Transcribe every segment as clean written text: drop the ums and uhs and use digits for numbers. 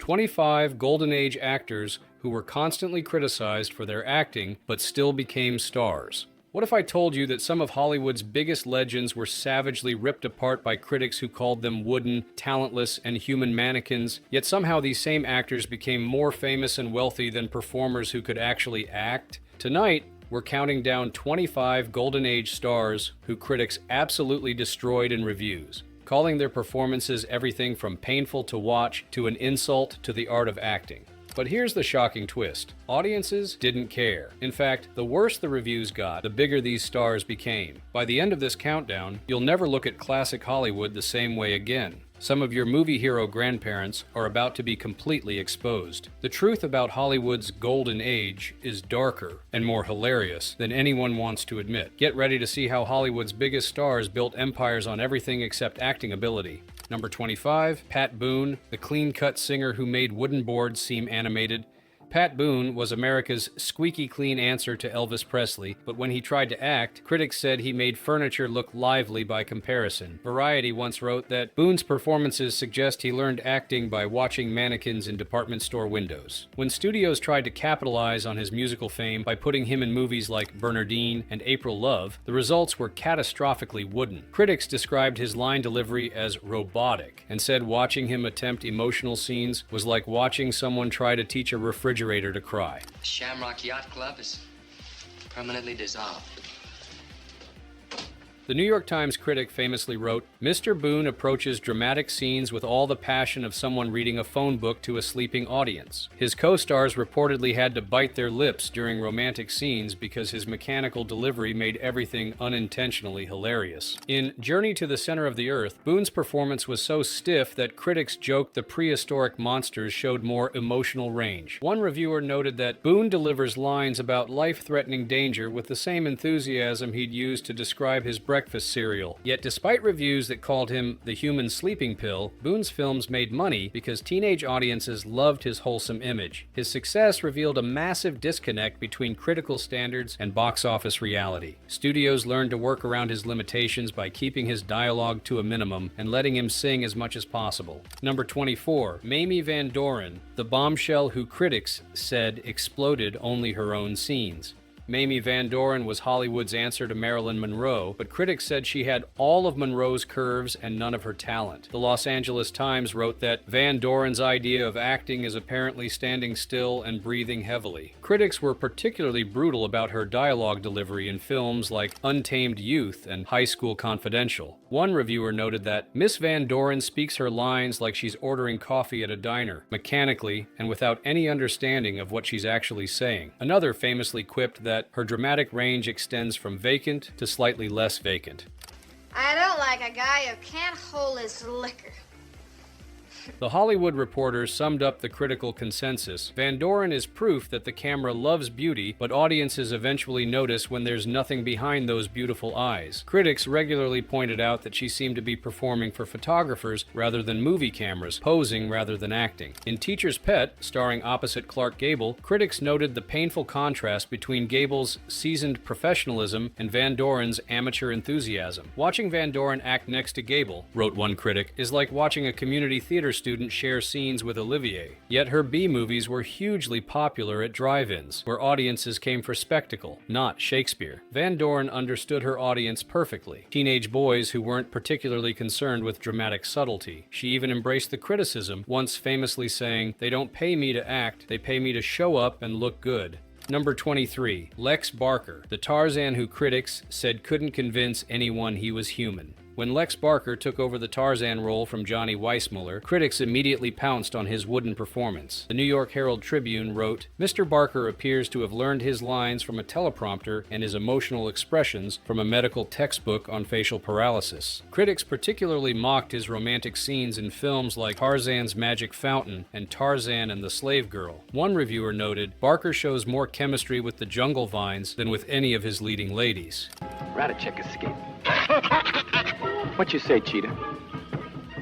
25 Golden Age actors who were constantly criticized for their acting but still became stars. What if I told you that some of Hollywood's biggest legends were savagely ripped apart by critics who called them wooden, talentless, and human mannequins, yet somehow these same actors became more famous and wealthy than performers who could actually act? Tonight, we're counting down 25 Golden Age stars who critics absolutely destroyed in reviews, calling their performances everything from painful to watch to an insult to the art of acting. But here's the shocking twist. Audiences didn't care. In fact, the worse the reviews got, the bigger these stars became. By the end of this countdown, you'll never look at classic Hollywood the same way again. Some of your movie hero grandparents are about to be completely exposed. The truth about Hollywood's golden age is darker and more hilarious than anyone wants to admit. Get ready to see how Hollywood's biggest stars built empires on everything except acting ability. Number 25, Pat Boone, the clean-cut singer who made wooden boards seem animated. Pat Boone was America's squeaky clean answer to Elvis Presley, but when he tried to act, critics said he made furniture look lively by comparison. Variety once wrote that Boone's performances suggest he learned acting by watching mannequins in department store windows. When studios tried to capitalize on his musical fame by putting him in movies like Bernardine and April Love, the results were catastrophically wooden. Critics described his line delivery as robotic and said watching him attempt emotional scenes was like watching someone try to teach a refrigerator to cry. The Shamrock Yacht Club is permanently dissolved. The New York Times critic famously wrote, "Mr. Boone approaches dramatic scenes with all the passion of someone reading a phone book to a sleeping audience. His co-stars reportedly had to bite their lips during romantic scenes because his mechanical delivery made everything unintentionally hilarious." In Journey to the Center of the Earth, Boone's performance was so stiff that critics joked the prehistoric monsters showed more emotional range. One reviewer noted that Boone delivers lines about life-threatening danger with the same enthusiasm he'd use to describe his breakfast cereal. Yet despite reviews that called him the human sleeping pill, Boone's films made money because teenage audiences loved his wholesome image. His success revealed a massive disconnect between critical standards and box office reality. Studios learned to work around his limitations by keeping his dialogue to a minimum and letting him sing as much as possible. Number 24, Mamie Van Doren, the bombshell who critics said exploded only her own scenes. Mamie Van Doren was Hollywood's answer to Marilyn Monroe, but critics said she had all of Monroe's curves and none of her talent. The Los Angeles Times wrote that Van Doren's idea of acting is apparently standing still and breathing heavily. Critics were particularly brutal about her dialogue delivery in films like Untamed Youth and High School Confidential. One reviewer noted that Miss Van Doren speaks her lines like she's ordering coffee at a diner, mechanically and without any understanding of what she's actually saying. Another famously quipped that her dramatic range extends from vacant to slightly less vacant. I don't like a guy who can't hold his liquor. The Hollywood Reporter summed up the critical consensus. Van Doren is proof that the camera loves beauty, but audiences eventually notice when there's nothing behind those beautiful eyes. Critics regularly pointed out that she seemed to be performing for photographers rather than movie cameras, posing rather than acting. In Teacher's Pet, starring opposite Clark Gable, critics noted the painful contrast between Gable's seasoned professionalism and Van Doren's amateur enthusiasm. Watching Van Doren act next to Gable, wrote one critic, is like watching a community theater student share scenes with Olivier. Yet her B-movies were hugely popular at drive-ins, where audiences came for spectacle, not Shakespeare. Van Doren understood her audience perfectly, teenage boys who weren't particularly concerned with dramatic subtlety. She even embraced the criticism, once famously saying, "They don't pay me to act, they pay me to show up and look good." Number 23, Lex Barker, the Tarzan who critics said couldn't convince anyone he was human. When Lex Barker took over the Tarzan role from Johnny Weissmuller, critics immediately pounced on his wooden performance. The New York Herald Tribune wrote, "Mr. Barker appears to have learned his lines from a teleprompter and his emotional expressions from a medical textbook on facial paralysis." Critics particularly mocked his romantic scenes in films like Tarzan's Magic Fountain and Tarzan and the Slave Girl. One reviewer noted, "Barker shows more chemistry with the jungle vines than with any of his leading ladies." Rat-a-check escape. What you say, Cheetah?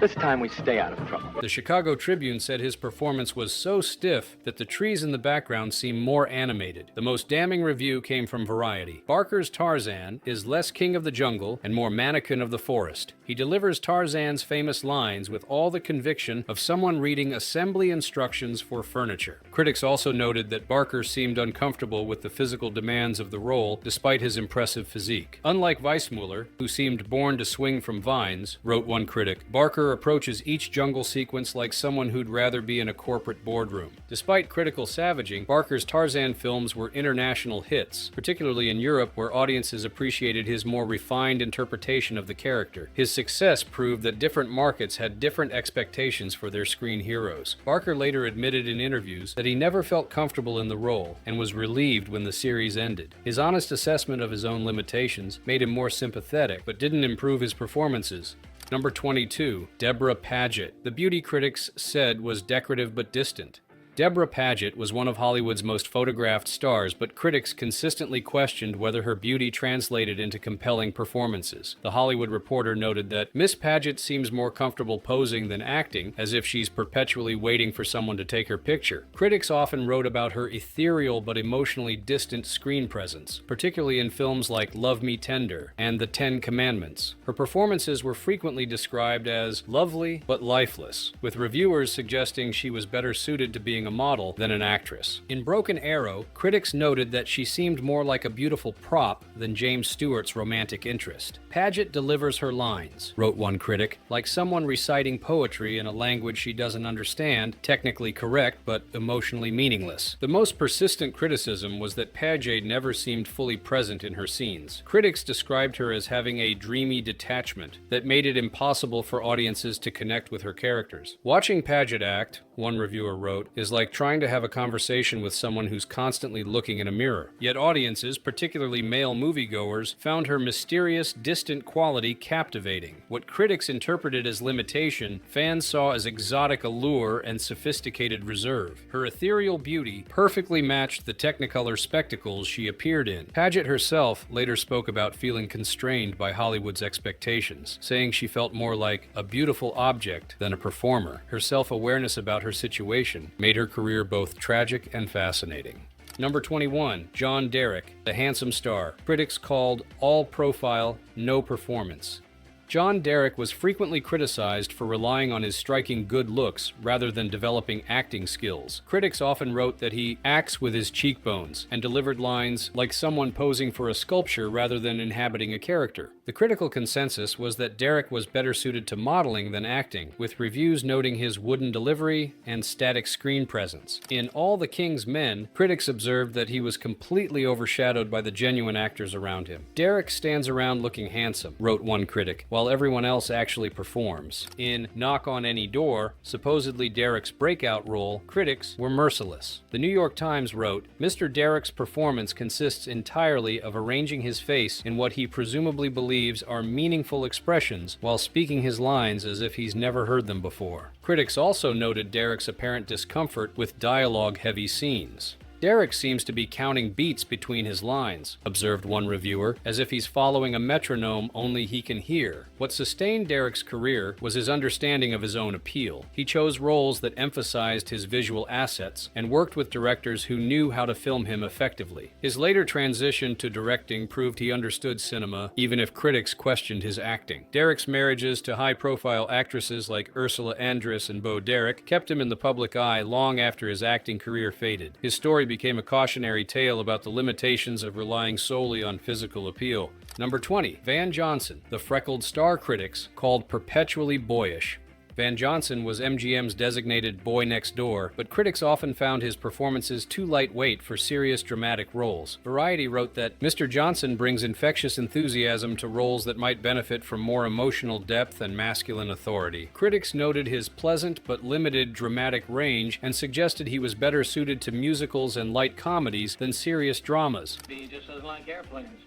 This time we stay out of trouble. The Chicago Tribune said his performance was so stiff that the trees in the background seemed more animated. The most damning review came from Variety. Barker's Tarzan is less king of the jungle and more mannequin of the forest. He delivers Tarzan's famous lines with all the conviction of someone reading assembly instructions for furniture. Critics also noted that Barker seemed uncomfortable with the physical demands of the role despite his impressive physique. Unlike Weissmuller, who seemed born to swing from vines, wrote one critic, Barker approaches each jungle sequence like someone who'd rather be in a corporate boardroom. Despite critical savaging, Barker's Tarzan films were international hits, particularly in Europe where audiences appreciated his more refined interpretation of the character. His success proved that different markets had different expectations for their screen heroes. Barker later admitted in interviews that he never felt comfortable in the role and was relieved when the series ended. His honest assessment of his own limitations made him more sympathetic, but didn't improve his performances. Number 22, Deborah Paget. The beauty critics said was decorative but distant. Deborah Paget was one of Hollywood's most photographed stars, but critics consistently questioned whether her beauty translated into compelling performances. The Hollywood Reporter noted that Miss Paget seems more comfortable posing than acting, as if she's perpetually waiting for someone to take her picture. Critics often wrote about her ethereal but emotionally distant screen presence, particularly in films like Love Me Tender and The Ten Commandments. Her performances were frequently described as lovely but lifeless, with reviewers suggesting she was better suited to being a model than an actress. In Broken Arrow, critics noted that she seemed more like a beautiful prop than James Stewart's romantic interest. Paget delivers her lines, wrote one critic, like someone reciting poetry in a language she doesn't understand, technically correct but emotionally meaningless. The most persistent criticism was that Paget never seemed fully present in her scenes. Critics described her as having a dreamy detachment that made it impossible for audiences to connect with her characters. Watching Paget act, one reviewer wrote, is like trying to have a conversation with someone who's constantly looking in a mirror. Yet audiences, particularly male moviegoers, found her mysterious, distant quality captivating. What critics interpreted as limitation, fans saw as exotic allure and sophisticated reserve. Her ethereal beauty perfectly matched the Technicolor spectacles she appeared in. Paget herself later spoke about feeling constrained by Hollywood's expectations, saying she felt more like a beautiful object than a performer. Her self-awareness about her situation made her career both tragic and fascinating. Number 21, John Derek, the handsome star. Critics called all profile, no performance. John Derek was frequently criticized for relying on his striking good looks rather than developing acting skills. Critics often wrote that he acts with his cheekbones and delivered lines like someone posing for a sculpture rather than inhabiting a character. The critical consensus was that Derek was better suited to modeling than acting, with reviews noting his wooden delivery and static screen presence. In All the King's Men, critics observed that he was completely overshadowed by the genuine actors around him. Derek stands around looking handsome, wrote one critic, while everyone else actually performs. In Knock on Any Door, supposedly Derek's breakout role, critics were merciless. The New York Times wrote, Mr. Derek's performance consists entirely of arranging his face in what he presumably believes are meaningful expressions while speaking his lines as if he's never heard them before. Critics also noted Derek's apparent discomfort with dialogue-heavy scenes. Derek seems to be counting beats between his lines, observed one reviewer, as if he's following a metronome only he can hear. What sustained Derek's career was his understanding of his own appeal. He chose roles that emphasized his visual assets and worked with directors who knew how to film him effectively. His later transition to directing proved he understood cinema, even if critics questioned his acting. Derek's marriages to high-profile actresses like Ursula Andress and Bo Derek kept him in the public eye long after his acting career faded. His story became a cautionary tale about the limitations of relying solely on physical appeal. Number 20, Van Johnson, the freckled star critics called perpetually boyish. Van Johnson was MGM's designated boy next door, but critics often found his performances too lightweight for serious dramatic roles. Variety wrote that Mr. Johnson brings infectious enthusiasm to roles that might benefit from more emotional depth and masculine authority. Critics noted his pleasant but limited dramatic range and suggested he was better suited to musicals and light comedies than serious dramas. He just doesn't like airplanes.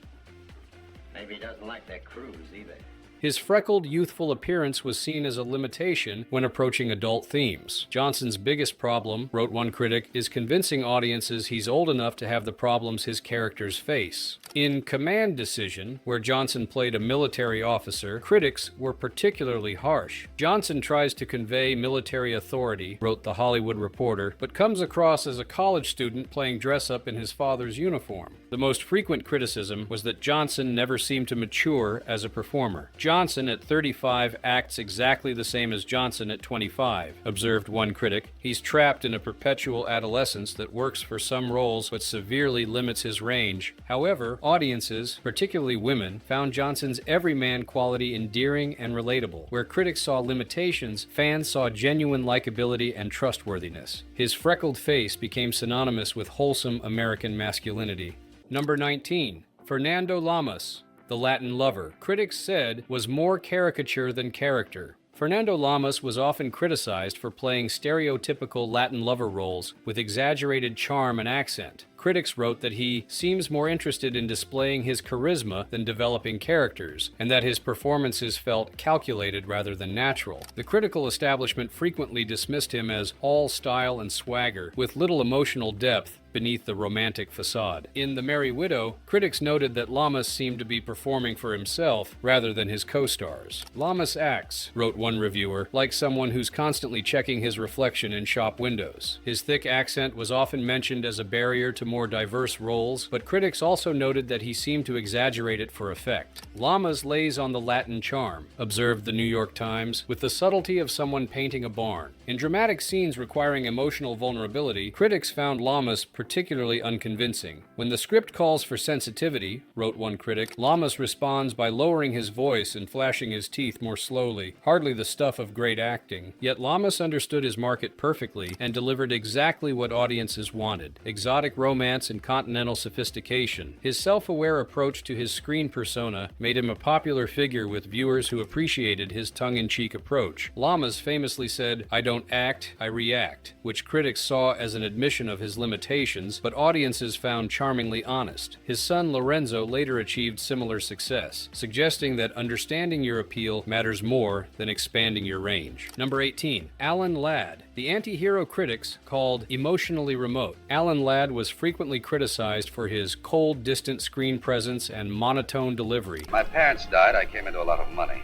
Maybe he doesn't like that cruise either. His freckled, youthful appearance was seen as a limitation when approaching adult themes. Johnson's biggest problem, wrote one critic, is convincing audiences he's old enough to have the problems his characters face. In Command Decision, where Johnson played a military officer, critics were particularly harsh. Johnson tries to convey military authority, wrote The Hollywood Reporter, but comes across as a college student playing dress-up in his father's uniform. The most frequent criticism was that Johnson never seemed to mature as a performer. Johnson at 35 acts exactly the same as Johnson at 25, observed one critic. He's trapped in a perpetual adolescence that works for some roles but severely limits his range. However, audiences, particularly women, found Johnson's everyman quality endearing and relatable. Where critics saw limitations, fans saw genuine likability and trustworthiness. His freckled face became synonymous with wholesome American masculinity. Number 19. Fernando Lamas, the Latin lover, critics said was more caricature than character. Fernando Lamas was often criticized for playing stereotypical Latin lover roles with exaggerated charm and accent. Critics wrote that he seems more interested in displaying his charisma than developing characters, and that his performances felt calculated rather than natural. The critical establishment frequently dismissed him as all style and swagger, with little emotional depth beneath the romantic facade. In The Merry Widow, critics noted that Lamas seemed to be performing for himself rather than his co-stars. Lamas acts, wrote one reviewer, like someone who's constantly checking his reflection in shop windows. His thick accent was often mentioned as a barrier to more diverse roles, but critics also noted that he seemed to exaggerate it for effect. Lamas lays on the Latin charm, observed the New York Times, with the subtlety of someone painting a barn. In dramatic scenes requiring emotional vulnerability, critics found Lamas particularly unconvincing. When the script calls for sensitivity, wrote one critic, Lamas responds by lowering his voice and flashing his teeth more slowly, hardly the stuff of great acting. Yet Lamas understood his market perfectly and delivered exactly what audiences wanted: exotic romance and continental sophistication. His self-aware approach to his screen persona made him a popular figure with viewers who appreciated his tongue-in-cheek approach. Lamas famously said, "I don't act, I react," which critics saw as an admission of his limitations, but audiences found charmingly honest. His son Lorenzo later achieved similar success, suggesting that understanding your appeal matters more than expanding your range. Number 18. Alan Ladd, the anti-hero critics called emotionally remote. Alan Ladd was frequently criticized for his cold, distant screen presence and monotone delivery. My parents died, I came into a lot of money.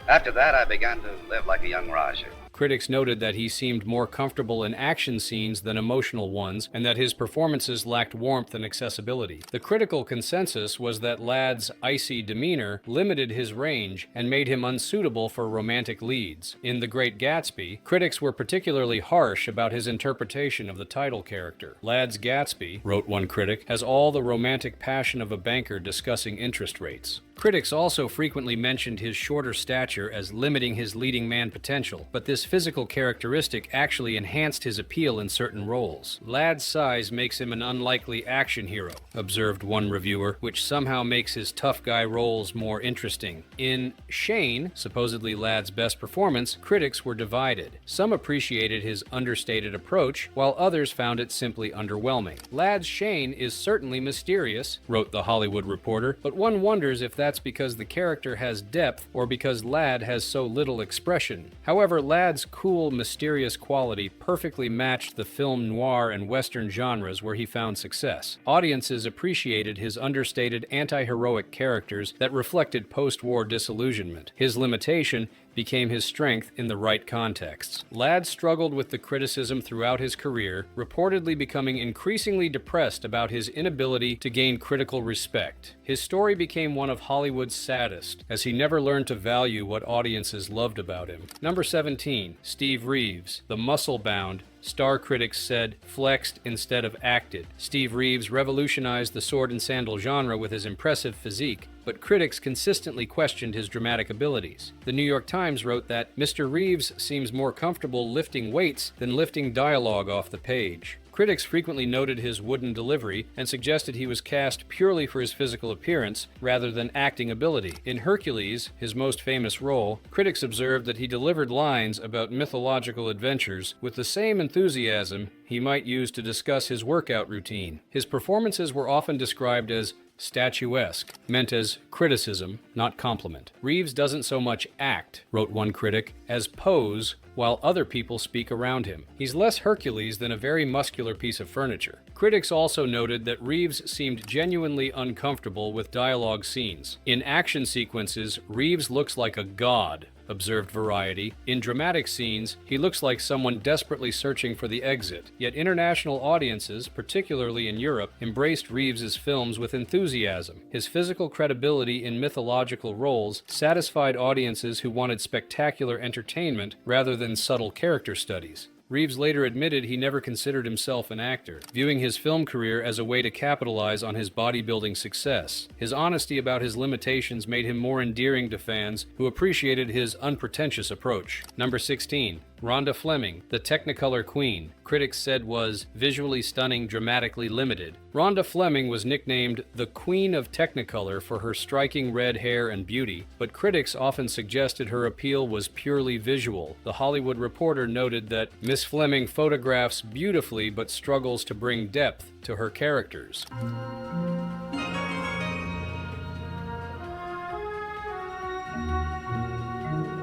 After that, I began to live like a young Raja. Critics noted that he seemed more comfortable in action scenes than emotional ones, and that his performances lacked warmth and accessibility. The critical consensus was that Ladd's icy demeanor limited his range and made him unsuitable for romantic leads. In The Great Gatsby, critics were particularly harsh about his interpretation of the title character. Ladd's Gatsby, wrote one critic, has all the romantic passion of a banker discussing interest rates. Critics also frequently mentioned his shorter stature as limiting his leading man potential, but this physical characteristic actually enhanced his appeal in certain roles. Ladd's size makes him an unlikely action hero, observed one reviewer, which somehow makes his tough guy roles more interesting. In Shane, supposedly Ladd's best performance, critics were divided. Some appreciated his understated approach, while others found it simply underwhelming. Ladd's Shane is certainly mysterious, wrote The Hollywood Reporter, but one wonders if that's because the character has depth or because Ladd has so little expression. However, Ladd's cool, mysterious quality perfectly matched the film noir and western genres where he found success. Audiences appreciated his understated, anti-heroic characters that reflected post-war disillusionment. His limitation became his strength in the right contexts. Ladd struggled with the criticism throughout his career, reportedly becoming increasingly depressed about his inability to gain critical respect. His story became one of Hollywood's saddest, as he never learned to value what audiences loved about him. Number 17. Steve Reeves, the muscle-bound, star critics said, flexed instead of acted. Steve Reeves revolutionized the sword and sandal genre with his impressive physique, but critics consistently questioned his dramatic abilities. The New York Times wrote that Mr. Reeves seems more comfortable lifting weights than lifting dialogue off the page. Critics frequently noted his wooden delivery and suggested he was cast purely for his physical appearance rather than acting ability. In Hercules, his most famous role, critics observed that he delivered lines about mythological adventures with the same enthusiasm he might use to discuss his workout routine. His performances were often described as statuesque, meant as criticism, not compliment. Reeves doesn't so much act, wrote one critic, as pose while other people speak around him. He's less Hercules than a very muscular piece of furniture. Critics also noted that Reeves seemed genuinely uncomfortable with dialogue scenes. In action sequences, Reeves looks like a god, observed Variety. In dramatic scenes, he looks like someone desperately searching for the exit. Yet international audiences, particularly in Europe, embraced Reeves's films with enthusiasm. His physical credibility in mythological roles satisfied audiences who wanted spectacular entertainment rather than subtle character studies. Reeves later admitted he never considered himself an actor, viewing his film career as a way to capitalize on his bodybuilding success. His honesty about his limitations made him more endearing to fans who appreciated his unpretentious approach. Number 16. Rhonda Fleming, the Technicolor Queen, critics said was visually stunning, dramatically limited. Rhonda Fleming was nicknamed the Queen of Technicolor for her striking red hair and beauty, but critics often suggested her appeal was purely visual. The Hollywood Reporter noted that Miss Fleming photographs beautifully but struggles to bring depth to her characters.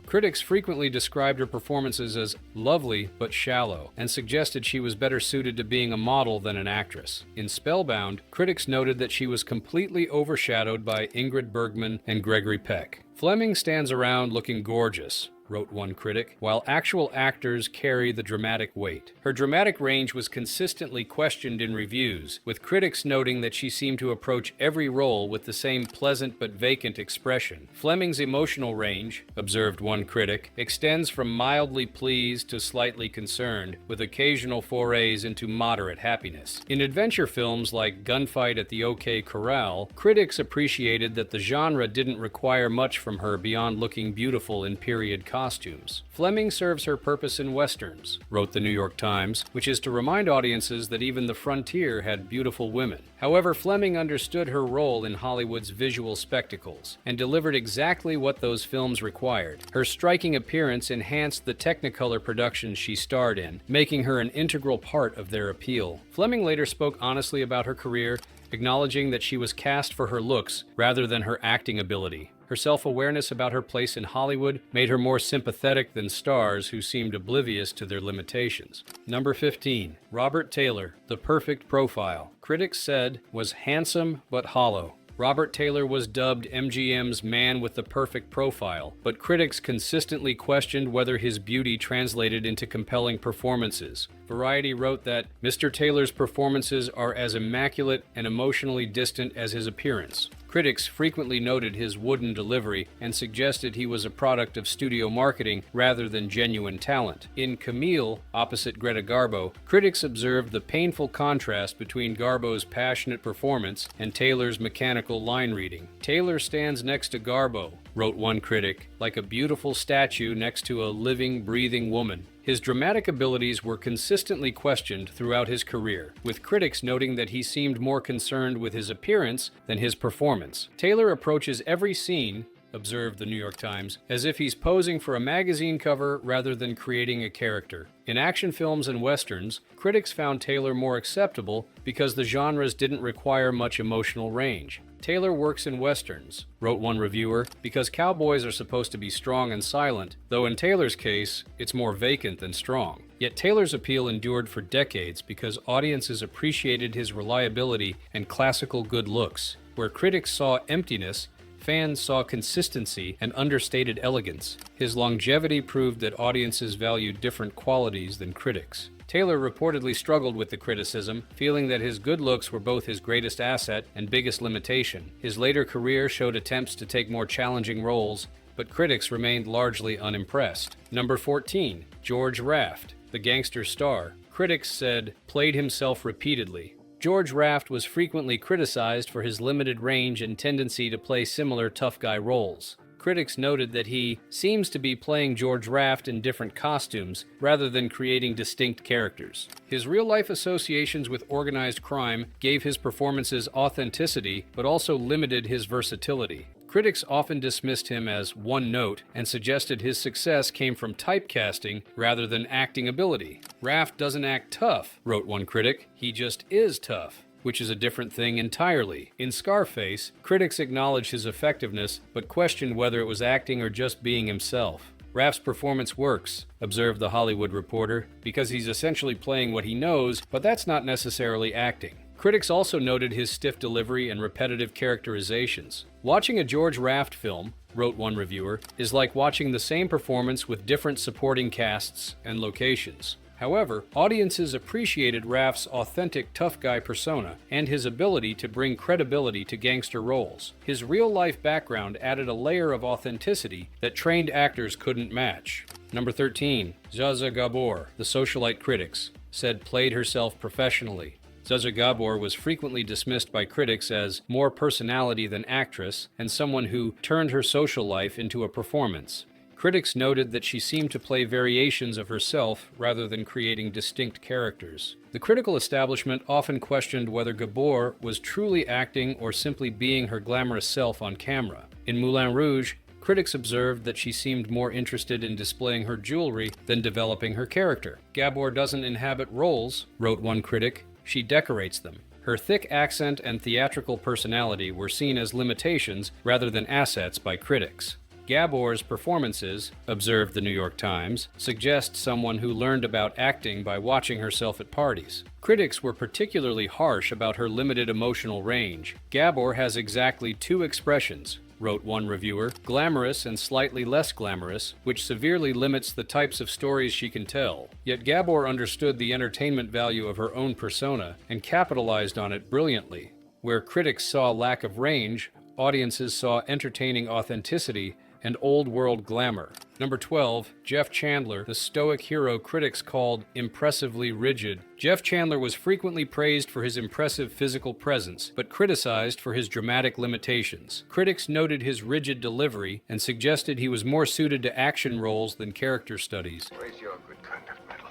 Critics frequently described her performances as lovely but shallow, and suggested she was better suited to being a model than an actress. In Spellbound, critics noted that she was completely overshadowed by Ingrid Bergman and Gregory Peck. Fleming stands around looking gorgeous, wrote one critic, while actual actors carry the dramatic weight. Her dramatic range was consistently questioned in reviews, with critics noting that she seemed to approach every role with the same pleasant but vacant expression. Fleming's emotional range, observed one critic, extends from mildly pleased to slightly concerned, with occasional forays into moderate happiness. In adventure films like Gunfight at the OK Corral, critics appreciated that the genre didn't require much from her beyond looking beautiful in period costumes. Fleming serves her purpose in westerns, wrote the New York Times, which is to remind audiences that even the frontier had beautiful women. However, Fleming understood her role in Hollywood's visual spectacles and delivered exactly what those films required. Her striking appearance enhanced the Technicolor productions she starred in, making her an integral part of their appeal. Fleming later spoke honestly about her career, acknowledging that she was cast for her looks rather than her acting ability. Her self-awareness about her place in Hollywood made her more sympathetic than stars who seemed oblivious to their limitations. Number 15. Robert Taylor, the perfect profile. Critics said was handsome but hollow. Robert Taylor was dubbed MGM's man with the perfect profile, but critics consistently questioned whether his beauty translated into compelling performances. Variety wrote that Mr. Taylor's performances are as immaculate and emotionally distant as his appearance. Critics frequently noted his wooden delivery and suggested he was a product of studio marketing rather than genuine talent. In Camille, opposite Greta Garbo, critics observed the painful contrast between Garbo's passionate performance and Taylor's mechanical line reading. Taylor stands next to Garbo, wrote one critic, like a beautiful statue next to a living, breathing woman. His dramatic abilities were consistently questioned throughout his career, with critics noting that he seemed more concerned with his appearance than his performance. Taylor approaches every scene, observed the New York Times, as if he's posing for a magazine cover rather than creating a character. In action films and westerns, critics found Taylor more acceptable because the genres didn't require much emotional range. Taylor works in westerns, wrote one reviewer, because cowboys are supposed to be strong and silent, though in Taylor's case, it's more vacant than strong. Yet Taylor's appeal endured for decades because audiences appreciated his reliability and classical good looks. Where critics saw emptiness, fans saw consistency and understated elegance. His longevity proved that audiences valued different qualities than critics. Taylor reportedly struggled with the criticism, feeling that his good looks were both his greatest asset and biggest limitation. His later career showed attempts to take more challenging roles, but critics remained largely unimpressed. Number 14. George Raft, the gangster star. Critics said played himself repeatedly. George Raft was frequently criticized for his limited range and tendency to play similar tough guy roles. Critics noted that he seems to be playing George Raft in different costumes rather than creating distinct characters. His real-life associations with organized crime gave his performances authenticity, but also limited his versatility. Critics often dismissed him as one-note and suggested his success came from typecasting rather than acting ability. Raft doesn't act tough, wrote one critic. He just is tough. which is a different thing entirely. In Scarface, critics acknowledged his effectiveness, but questioned whether it was acting or just being himself. Raff's performance works, observed The Hollywood Reporter, because he's essentially playing what he knows, but that's not necessarily acting. Critics also noted his stiff delivery and repetitive characterizations. Watching a George Raft film, wrote one reviewer, is like watching the same performance with different supporting casts and locations. However, audiences appreciated Raff's authentic tough guy persona and his ability to bring credibility to gangster roles. His real-life background added a layer of authenticity that trained actors couldn't match. Number 13. Zsa Gabor, the socialite critics, said played herself professionally. Zsa Gabor was frequently dismissed by critics as more personality than actress and someone who turned her social life into a performance. Critics noted that she seemed to play variations of herself rather than creating distinct characters. The critical establishment often questioned whether Gabor was truly acting or simply being her glamorous self on camera. In Moulin Rouge, critics observed that she seemed more interested in displaying her jewelry than developing her character. Gabor doesn't inhabit roles, wrote one critic. She decorates them. Her thick accent and theatrical personality were seen as limitations rather than assets by critics. Gabor's performances, observed the New York Times, suggest someone who learned about acting by watching herself at parties. Critics were particularly harsh about her limited emotional range. Gabor has exactly two expressions, wrote one reviewer, glamorous and slightly less glamorous, which severely limits the types of stories she can tell. Yet Gabor understood the entertainment value of her own persona and capitalized on it brilliantly. Where critics saw lack of range, audiences saw entertaining authenticity and old-world glamour. Number 12, Jeff Chandler, the stoic hero critics called impressively rigid. Jeff Chandler was frequently praised for his impressive physical presence, but criticized for his dramatic limitations. Critics noted his rigid delivery and suggested he was more suited to action roles than character studies. Where's your good conduct medal?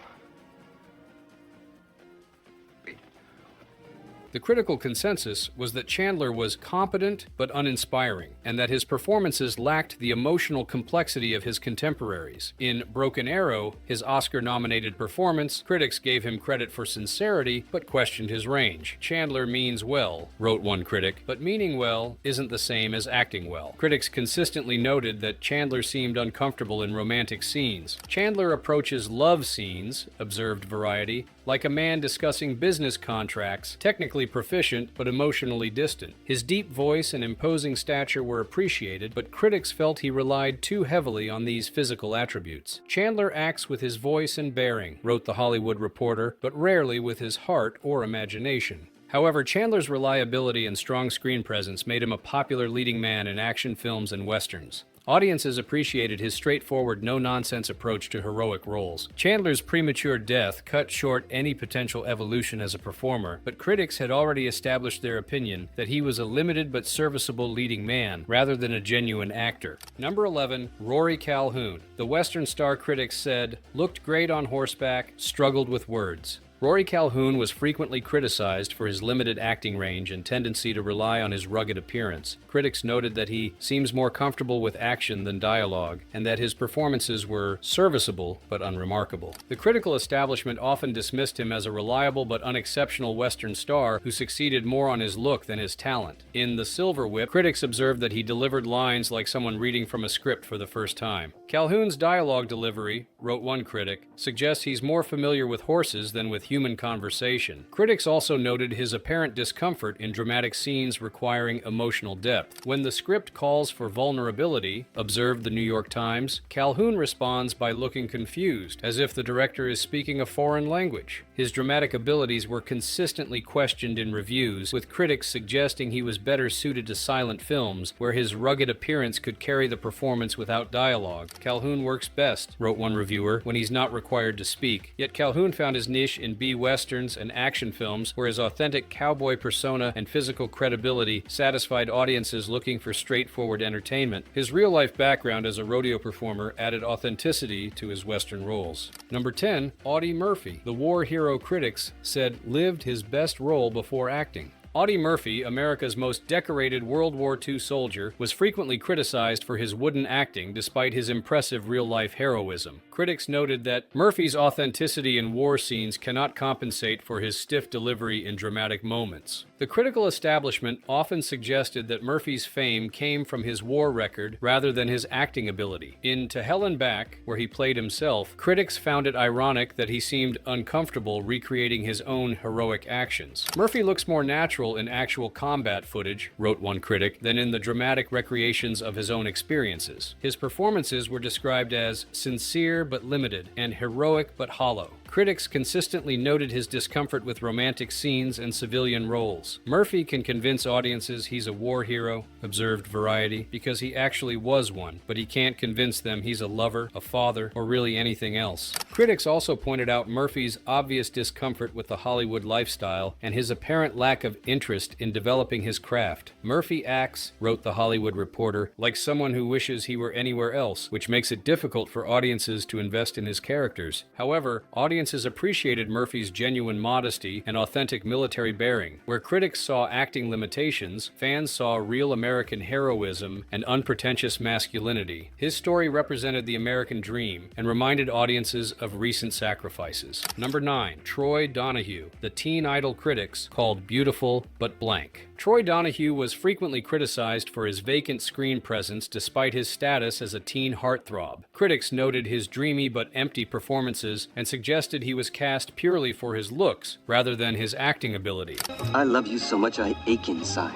The critical consensus was that Chandler was competent but uninspiring, and that his performances lacked the emotional complexity of his contemporaries. In Broken Arrow, his Oscar-nominated performance, critics gave him credit for sincerity but questioned his range. Chandler means well, wrote one critic, but meaning well isn't the same as acting well. Critics consistently noted that Chandler seemed uncomfortable in romantic scenes. Chandler approaches love scenes, observed Variety, like a man discussing business contracts, technically proficient but emotionally distant. His deep voice and imposing stature were appreciated, but critics felt he relied too heavily on these physical attributes. Chandler acts with his voice and bearing, wrote The Hollywood Reporter, but rarely with his heart or imagination. However, Chandler's reliability and strong screen presence made him a popular leading man in action films and westerns. Audiences appreciated his straightforward, no-nonsense approach to heroic roles. Chandler's premature death cut short any potential evolution as a performer, but critics had already established their opinion that he was a limited but serviceable leading man, rather than a genuine actor. Number 11, Rory Calhoun. The Western Star critics said, looked great on horseback, struggled with words. Rory Calhoun was frequently criticized for his limited acting range and tendency to rely on his rugged appearance. Critics noted that he seems more comfortable with action than dialogue, and that his performances were serviceable but unremarkable. The critical establishment often dismissed him as a reliable but unexceptional Western star who succeeded more on his look than his talent. In The Silver Whip, critics observed that he delivered lines like someone reading from a script for the first time. Calhoun's dialogue delivery, wrote one critic, suggests he's more familiar with horses than with human conversation. Critics also noted his apparent discomfort in dramatic scenes requiring emotional depth. When the script calls for vulnerability, observed the New York Times, Calhoun responds by looking confused, as if the director is speaking a foreign language. His dramatic abilities were consistently questioned in reviews, with critics suggesting he was better suited to silent films, where his rugged appearance could carry the performance without dialogue. Calhoun works best, wrote one reviewer, when he's not required to speak. Yet Calhoun found his niche in B-westerns and action films, where his authentic cowboy persona and physical credibility satisfied audiences looking for straightforward entertainment. His real-life background as a rodeo performer added authenticity to his western roles. Number 10, Audie Murphy. The war hero critics said lived his best role before acting. Audie Murphy, America's most decorated World War II soldier, was frequently criticized for his wooden acting despite his impressive real-life heroism. Critics noted that Murphy's authenticity in war scenes cannot compensate for his stiff delivery in dramatic moments. The critical establishment often suggested that Murphy's fame came from his war record rather than his acting ability. In To Hell and Back, where he played himself, critics found it ironic that he seemed uncomfortable recreating his own heroic actions. Murphy looks more natural in actual combat footage, wrote one critic, than in the dramatic recreations of his own experiences. His performances were described as sincere but limited and heroic but hollow. Critics consistently noted his discomfort with romantic scenes and civilian roles. Murphy can convince audiences he's a war hero, observed Variety, because he actually was one, but he can't convince them he's a lover, a father, or really anything else. Critics also pointed out Murphy's obvious discomfort with the Hollywood lifestyle and his apparent lack of interest in developing his craft. Murphy acts, wrote The Hollywood Reporter, like someone who wishes he were anywhere else, which makes it difficult for audiences to invest in his characters. However, audiences appreciated Murphy's genuine modesty and authentic military bearing. Where critics saw acting limitations, fans saw real American heroism and unpretentious masculinity. His story represented the American dream and reminded audiences of recent sacrifices. Number 9. Troy Donahue. The teen idol critics called beautiful but blank. Troy Donahue was frequently criticized for his vacant screen presence despite his status as a teen heartthrob. Critics noted his dreamy but empty performances and suggested he was cast purely for his looks rather than his acting ability. I love you so much I ache inside.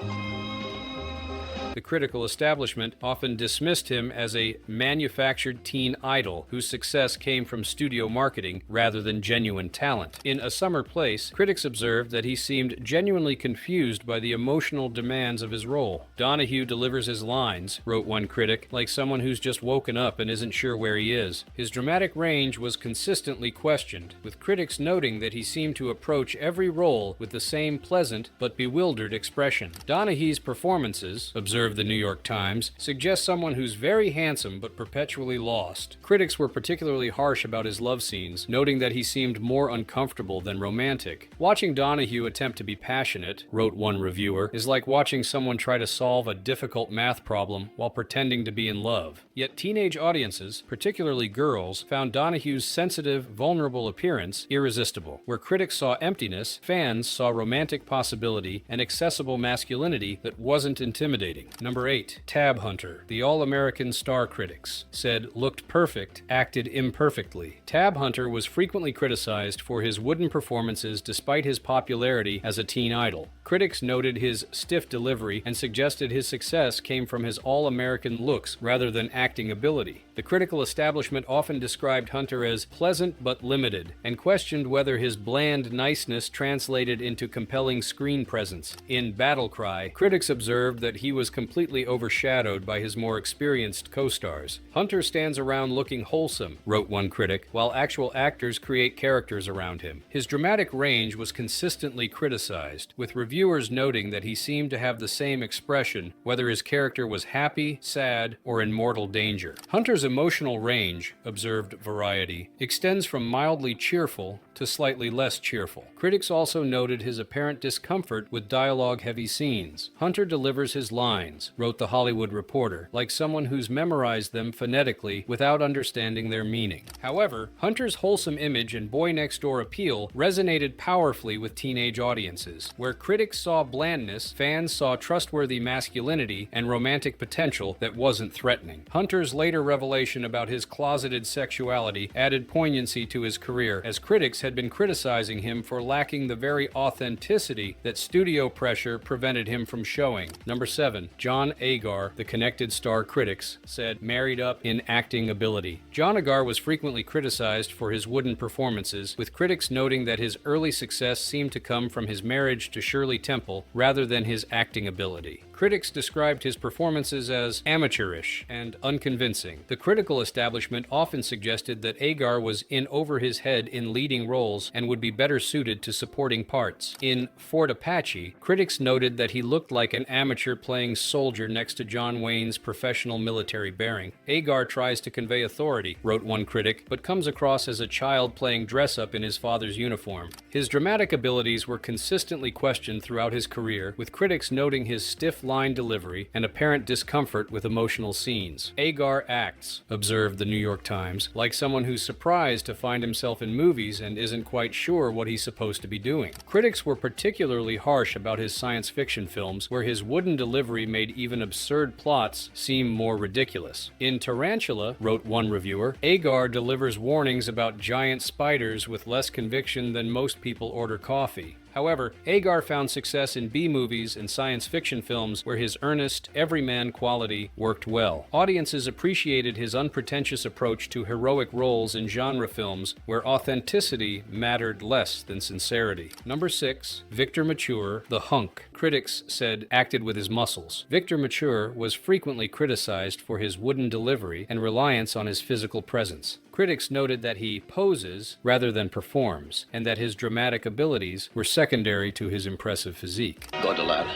The critical establishment often dismissed him as a manufactured teen idol whose success came from studio marketing rather than genuine talent. In A Summer Place, critics observed that he seemed genuinely confused by the emotional demands of his role. Donahue delivers his lines, wrote one critic, like someone who's just woken up and isn't sure where he is. His dramatic range was consistently questioned, with critics noting that he seemed to approach every role with the same pleasant but bewildered expression. Donahue's performances, observed the New York Times, suggests someone who's very handsome but perpetually lost. Critics were particularly harsh about his love scenes, noting that he seemed more uncomfortable than romantic. Watching Donahue attempt to be passionate, wrote one reviewer, is like watching someone try to solve a difficult math problem while pretending to be in love. Yet teenage audiences, particularly girls, found Donahue's sensitive, vulnerable appearance irresistible. Where critics saw emptiness, fans saw romantic possibility and accessible masculinity that wasn't intimidating. Number 8. Tab Hunter. The All-American Star critics said looked perfect, acted imperfectly. Tab Hunter was frequently criticized for his wooden performances despite his popularity as a teen idol. Critics noted his stiff delivery and suggested his success came from his all-American looks rather than acting ability. The critical establishment often described Hunter as pleasant but limited, and questioned whether his bland niceness translated into compelling screen presence. In Battle Cry, critics observed that he was completely overshadowed by his more experienced co-stars. Hunter stands around looking wholesome, wrote one critic, while actual actors create characters around him. His dramatic range was consistently criticized, with reviewers noting that he seemed to have the same expression whether his character was happy, sad, or in mortal danger. Hunter's emotional range, observed Variety, extends from mildly cheerful to slightly less cheerful. Critics also noted his apparent discomfort with dialogue-heavy scenes. Hunter delivers his lines, wrote The Hollywood Reporter, like someone who's memorized them phonetically without understanding their meaning. However, Hunter's wholesome image and boy-next-door appeal resonated powerfully with teenage audiences. Where critics saw blandness, fans saw trustworthy masculinity and romantic potential that wasn't threatening. Hunter's later revelation about his closeted sexuality added poignancy to his career, as critics had been criticizing him for lacking the very authenticity that studio pressure prevented him from showing. Number 7. John Agar, the Connected Star critics, said married up in acting ability. John Agar was frequently criticized for his wooden performances, with critics noting that his early success seemed to come from his marriage to Shirley Temple rather than his acting ability. Critics described his performances as amateurish and unconvincing. The critical establishment often suggested that Agar was in over his head in leading roles and would be better suited to supporting parts. In Fort Apache, critics noted that he looked like an amateur playing soldier next to John Wayne's professional military bearing. Agar tries to convey authority, wrote one critic, but comes across as a child playing dress-up in his father's uniform. His dramatic abilities were consistently questioned throughout his career, with critics noting his stiff line delivery and apparent discomfort with emotional scenes. Agar acts, observed the New York Times, like someone who's surprised to find himself in movies and isn't quite sure what he's supposed to be doing. Critics were particularly harsh about his science fiction films, where his wooden delivery made even absurd plots seem more ridiculous. In Tarantula, wrote one reviewer, Agar delivers warnings about giant spiders with less conviction than most people order coffee. However, Agar found success in B-movies and science fiction films where his earnest, everyman quality worked well. Audiences appreciated his unpretentious approach to heroic roles in genre films where authenticity mattered less than sincerity. Number 6, Victor Mature, the hunk. Critics said acted with his muscles. Victor Mature was frequently criticized for his wooden delivery and reliance on his physical presence. Critics noted that he poses rather than performs, and that his dramatic abilities were secondary to his impressive physique. Go to lab.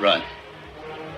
Run.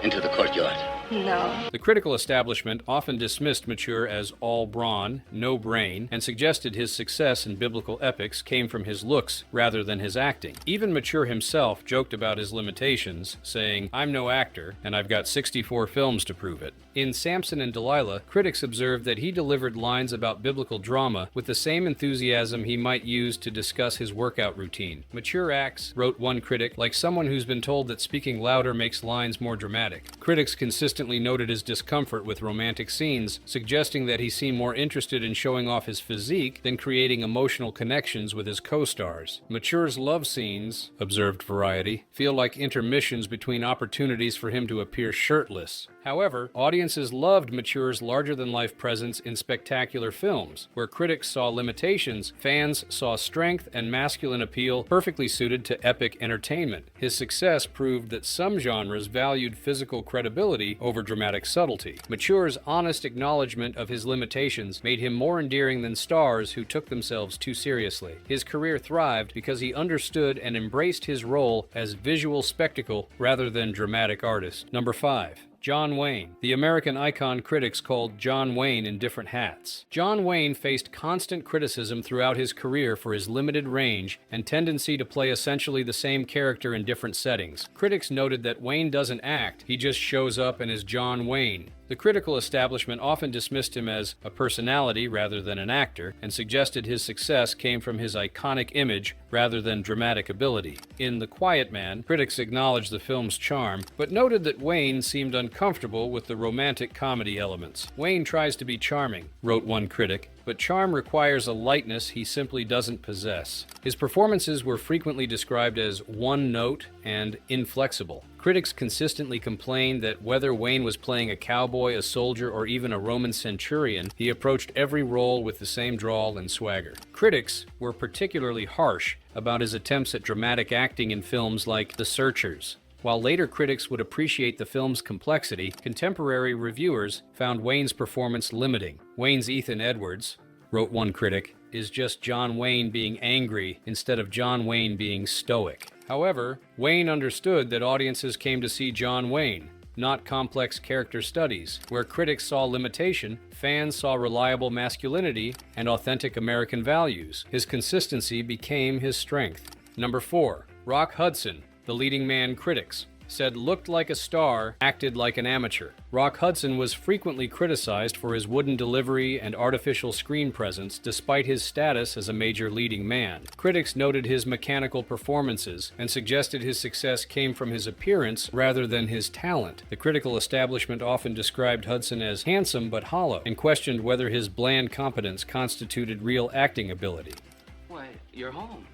Into the courtyard. No. The critical establishment often dismissed Mature as all brawn, no brain, and suggested his success in biblical epics came from his looks rather than his acting. Even Mature himself joked about his limitations, saying, "I'm no actor, and I've got 64 films to prove it." In Samson and Delilah, critics observed that he delivered lines about biblical drama with the same enthusiasm he might use to discuss his workout routine. Mature acts, wrote one critic, like someone who's been told that speaking louder makes lines more dramatic. Critics consistently noted his discomfort with romantic scenes, suggesting that he seemed more interested in showing off his physique than creating emotional connections with his co-stars. Mature's love scenes, observed Variety, feel like intermissions between opportunities for him to appear shirtless. However, audiences loved Mature's larger-than-life presence in spectacular films. Where critics saw limitations, fans saw strength and masculine appeal perfectly suited to epic entertainment. His success proved that some genres valued physical credibility over dramatic subtlety. Mature's honest acknowledgement of his limitations made him more endearing than stars who took themselves too seriously. His career thrived because he understood and embraced his role as visual spectacle rather than dramatic artist. Number 5. John Wayne. The American icon critics called John Wayne in different hats. John Wayne faced constant criticism throughout his career for his limited range and tendency to play essentially the same character in different settings. Critics noted that Wayne doesn't act, he just shows up and is John Wayne. The critical establishment often dismissed him as a personality rather than an actor, and suggested his success came from his iconic image rather than dramatic ability. In The Quiet Man, critics acknowledged the film's charm, but noted that Wayne seemed uncomfortable with the romantic comedy elements. Wayne tries to be charming, wrote one critic, but charm requires a lightness he simply doesn't possess. His performances were frequently described as one-note and inflexible. Critics consistently complained that whether Wayne was playing a cowboy, a soldier, or even a Roman centurion, he approached every role with the same drawl and swagger. Critics were particularly harsh about his attempts at dramatic acting in films like The Searchers. While later critics would appreciate the film's complexity, contemporary reviewers found Wayne's performance limiting. Wayne's Ethan Edwards, wrote one critic, is just John Wayne being angry instead of John Wayne being stoic. However, Wayne understood that audiences came to see John Wayne, not complex character studies. Where critics saw limitation, fans saw reliable masculinity and authentic American values. His consistency became his strength. Number 4. Rock Hudson. The leading man critics said looked like a star, acted like an amateur. Rock Hudson was frequently criticized for his wooden delivery and artificial screen presence despite his status as a major leading man. Critics noted his mechanical performances and suggested his success came from his appearance rather than his talent. The critical establishment often described Hudson as handsome but hollow and questioned whether his bland competence constituted real acting ability. Why, you're home.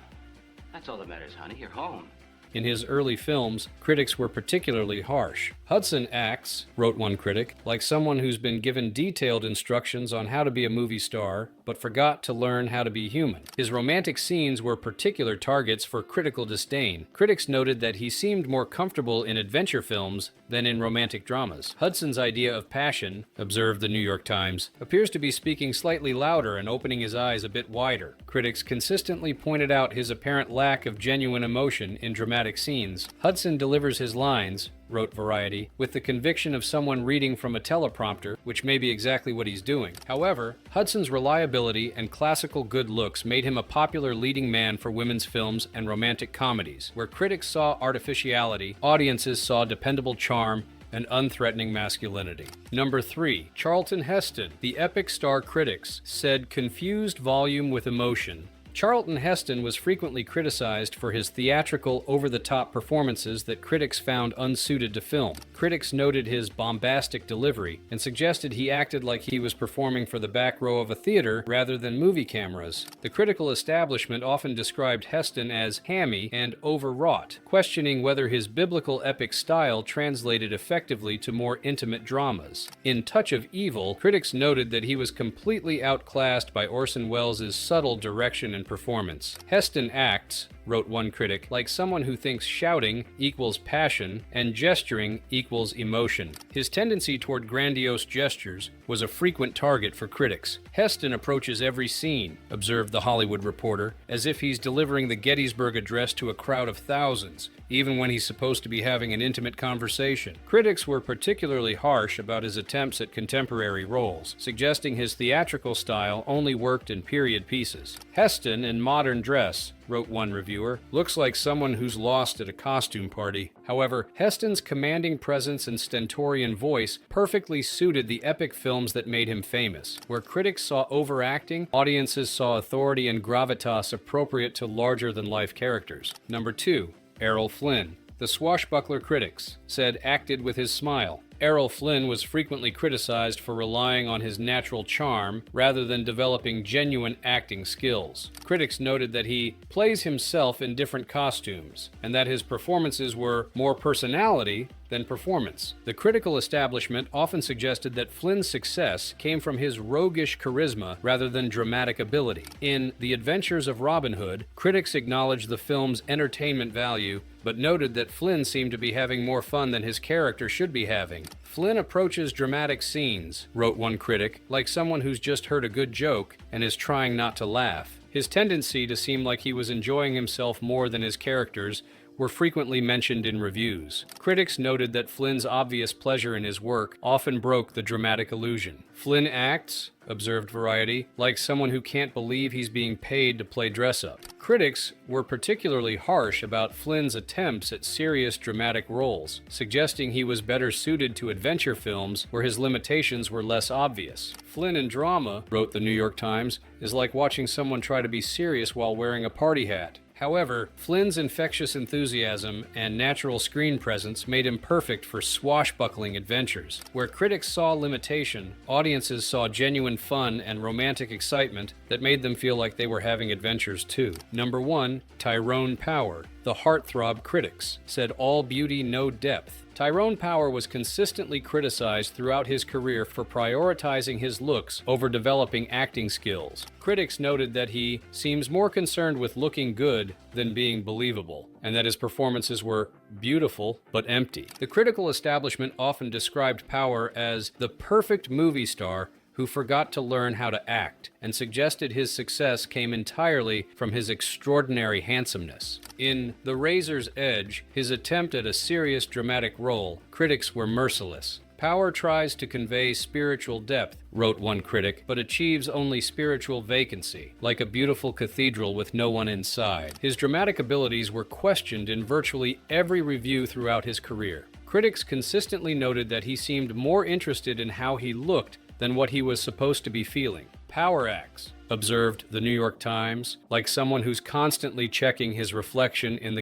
That's all that matters, honey. You're home. In his early films, critics were particularly harsh. Hudson acts, wrote one critic, like someone who's been given detailed instructions on how to be a movie star, but forgot to learn how to be human. His romantic scenes were particular targets for critical disdain. Critics noted that he seemed more comfortable in adventure films than in romantic dramas. Hudson's idea of passion, observed the New York Times, appears to be speaking slightly louder and opening his eyes a bit wider. Critics consistently pointed out his apparent lack of genuine emotion in dramatic scenes. Hudson delivers his lines, wrote Variety, with the conviction of someone reading from a teleprompter, which may be exactly what he's doing. However, Hudson's reliability and classical good looks made him a popular leading man for women's films and romantic comedies. Where critics saw artificiality, audiences saw dependable charm and unthreatening masculinity. Number 3. Charlton Heston. The epic star critics said confused volume with emotion. Charlton Heston was frequently criticized for his theatrical, over-the-top performances that critics found unsuited to film. Critics noted his bombastic delivery and suggested he acted like he was performing for the back row of a theater rather than movie cameras. The critical establishment often described Heston as hammy and overwrought, questioning whether his biblical epic style translated effectively to more intimate dramas. In Touch of Evil, critics noted that he was completely outclassed by Orson Welles' subtle direction and performance. Heston acts, wrote one critic, like someone who thinks shouting equals passion and gesturing equals emotion. His tendency toward grandiose gestures was a frequent target for critics. Heston approaches every scene, observed The Hollywood Reporter, as if he's delivering the Gettysburg Address to a crowd of thousands, even when he's supposed to be having an intimate conversation. Critics were particularly harsh about his attempts at contemporary roles, suggesting his theatrical style only worked in period pieces. Heston, in modern dress, wrote one reviewer, looks like someone who's lost at a costume party. However, Heston's commanding presence and stentorian voice perfectly suited the epic films that made him famous. Where critics saw overacting, audiences saw authority and gravitas appropriate to larger-than-life characters. Number 2. Errol Flynn. The swashbuckler critics said acted with his smile. Errol Flynn was frequently criticized for relying on his natural charm rather than developing genuine acting skills. Critics noted that he plays himself in different costumes, and that his performances were more personality than performance. The critical establishment often suggested that Flynn's success came from his roguish charisma rather than dramatic ability. In The Adventures of Robin Hood, critics acknowledged the film's entertainment value, but noted that Flynn seemed to be having more fun than his character should be having. Flynn approaches dramatic scenes, wrote one critic, like someone who's just heard a good joke and is trying not to laugh. His tendency to seem like he was enjoying himself more than his characters were frequently mentioned in reviews. Critics noted that Flynn's obvious pleasure in his work often broke the dramatic illusion. Flynn acts, observed Variety, like someone who can't believe he's being paid to play dress-up. Critics were particularly harsh about Flynn's attempts at serious dramatic roles, suggesting he was better suited to adventure films where his limitations were less obvious. Flynn in drama, wrote the New York Times, is like watching someone try to be serious while wearing a party hat. However, Flynn's infectious enthusiasm and natural screen presence made him perfect for swashbuckling adventures. Where critics saw limitation, audiences saw genuine fun and romantic excitement that made them feel like they were having adventures too. Number 1. Tyrone Power. The heartthrob critics said all beauty, no depth. Tyrone Power was consistently criticized throughout his career for prioritizing his looks over developing acting skills. Critics noted that he seems more concerned with looking good than being believable, and that his performances were beautiful but empty. The critical establishment often described Power as the perfect movie star who forgot to learn how to act, and suggested his success came entirely from his extraordinary handsomeness. In The Razor's Edge, his attempt at a serious dramatic role, critics were merciless. Power tries to convey spiritual depth, wrote one critic, but achieves only spiritual vacancy, like a beautiful cathedral with no one inside. His dramatic abilities were questioned in virtually every review throughout his career. Critics consistently noted that he seemed more interested in how he looked than what he was supposed to be feeling. Power acts, observed the New York Times, like someone who's constantly checking his reflection in the